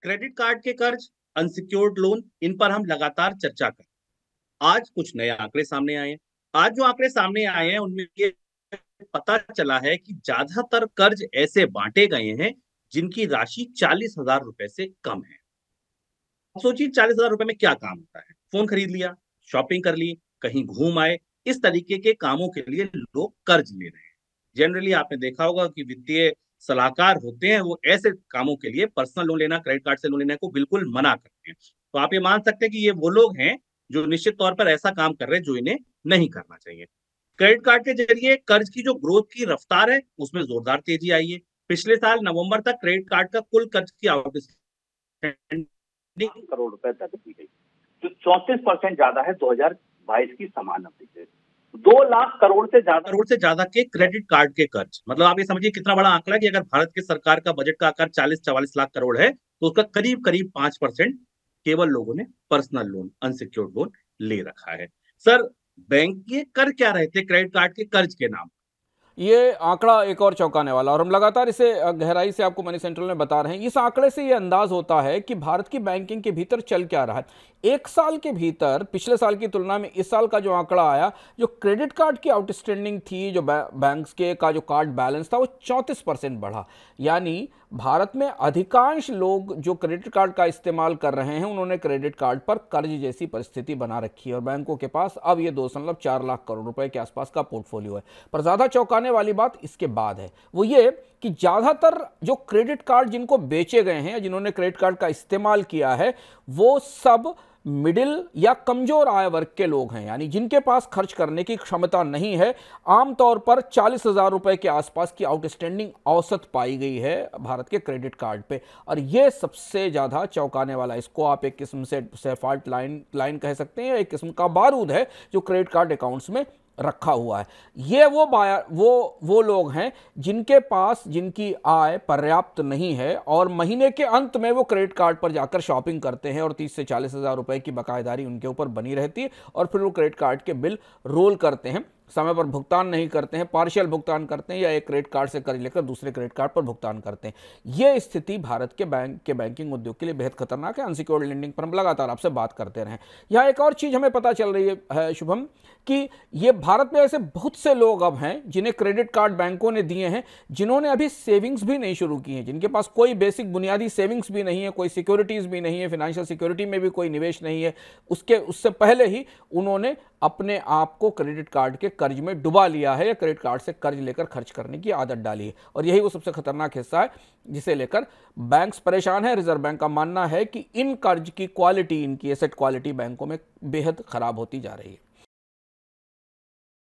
Credit card के कर्ज, unsecured loan, इन पर हम लगातार चर्चा कर। आज कुछ नए आंकड़े सामने आए हैं। आज जो आंकड़े सामने आए हैं उनमें ये पता चला है कि ज्यादातर कर्ज ऐसे बांटे गए हैं जिनकी राशि 40,000 रुपए से कम है। अब सोचिए 40,000 रुपए में क्या काम होता है। फोन खरीद लिया, शॉपिंग कर ली, कहीं घूम आए, इस तरीके के कामों के लिए लोग कर्ज ले रहे हैं। जनरली आपने देखा होगा कि वित्तीय सलाहकार होते हैं, वो ऐसे कामों के लिए पर्सनल लोन लेना, क्रेडिट कार्ड से लोन लेने को बिल्कुल मना करते हैं। तो आप ये मान सकते हैं कि ये वो लोग हैं जो निश्चित तौर पर ऐसा काम कर रहे हैं जो इन्हें नहीं करना चाहिए। क्रेडिट कार्ड के जरिए कर्ज की जो ग्रोथ की रफ्तार है उसमें जोरदार तेजी आई है। पिछले साल नवंबर तक क्रेडिट कार्ड का कुल कर्ज की आउटस्टैंडिंग करोड़ रुपए तक की गई, जो 34% ज्यादा है 2022 की समान अवधि से। 2 लाख करोड़ से ज्यादा के क्रेडिट कार्ड के कर्ज, मतलब आप ये समझिए कितना बड़ा आंकड़ा है कि अगर भारत की सरकार का बजट का आकार 40-44 लाख करोड़ है तो उसका करीब करीब 5% केवल लोगों ने पर्सनल लोन, अनसिक्योर्ड लोन ले रखा है। सर, बैंक ये कर क्या रहे थे क्रेडिट कार्ड के कर्ज के नाम? ये आंकड़ा एक और चौंकाने वाला, और हम लगातार इसे गहराई से आपको मनी सेंट्रल में बता रहे हैं। इस आंकड़े से ये अंदाज होता है कि भारत की बैंकिंग के भीतर चल क्या रहा है। एक साल के भीतर पिछले साल की तुलना में इस साल का जो आंकड़ा आया, जो क्रेडिट कार्ड की आउटस्टैंडिंग थी, जो बैंक्स के का जो कार्ड बैलेंस था, वो 34% बढ़ा। यानी भारत में अधिकांश लोग जो क्रेडिट कार्ड का इस्तेमाल कर रहे हैं उन्होंने क्रेडिट कार्ड पर कर्ज जैसी परिस्थिति बना रखी है, और बैंकों के पास अब ये 2.4 लाख करोड़ रुपए के आसपास का पोर्टफोलियो है। पर ज्यादा चौंकाने वाली बात इसके बाद है, वो ये कि ज्यादातर जो क्रेडिट कार्ड जिनको बेचे गए हैं, जिन्होंने क्रेडिट कार्ड का इस्तेमाल किया है, वो सब मिडिल या कमजोर आय वर्ग के लोग हैं, यानी जिनके पास खर्च करने की क्षमता नहीं है। आमतौर पर 40,000 रुपए के आसपास की आउटस्टैंडिंग औसत पाई गई है भारत के क्रेडिट कार्ड पे, और यह सबसे ज्यादा चौंकाने वाला। इसको आप एक किस्म से सैफाल्ट लाइन कह सकते हैं, एक किस्म का बारूद है जो क्रेडिट कार्ड अकाउंट्स में रखा हुआ है। ये वो लोग हैं जिनकी आय पर्याप्त नहीं है, और महीने के अंत में वो क्रेडिट कार्ड पर जाकर शॉपिंग करते हैं और 30 से 40,000 रुपए की बकायदारी उनके ऊपर बनी रहती है, और फिर वो क्रेडिट कार्ड के बिल रोल करते हैं, समय पर भुगतान नहीं करते हैं, पार्शियल भुगतान करते हैं, या एक क्रेडिट कार्ड से कर्ज लेकर दूसरे क्रेडिट कार्ड पर भुगतान करते हैं। यह स्थिति भारत के बैंकिंग उद्योग के लिए बेहद खतरनाक है। अनसिक्योर्ड लेंडिंग पर हम लगातार आपसे बात करते रहे। यहां एक और चीज हमें पता चल रही है शुभम, कि ये भारत में ऐसे बहुत से लोग अब हैं जिन्हें क्रेडिट कार्ड बैंकों ने दिए हैं, जिन्होंने अभी सेविंग्स भी नहीं शुरू की है, जिनके पास कोई बेसिक बुनियादी सेविंग्स भी नहीं है, कोई सिक्योरिटीज भी नहीं है, फाइनेंशियल सिक्योरिटी में भी कोई निवेश नहीं है। उससे पहले ही उन्होंने अपने आप को क्रेडिट कार्ड के कर्ज में डुबा लिया है, या क्रेडिट कार्ड से कर्ज लेकर खर्च करने की आदत डाली है, और यही वो सबसे खतरनाक हिस्सा है जिसे लेकर बैंक्स परेशान है। रिजर्व बैंक का मानना है कि इन कर्ज की क्वालिटी, इनकी एसेट क्वालिटी बैंकों में बेहद खराब होती जा रही है।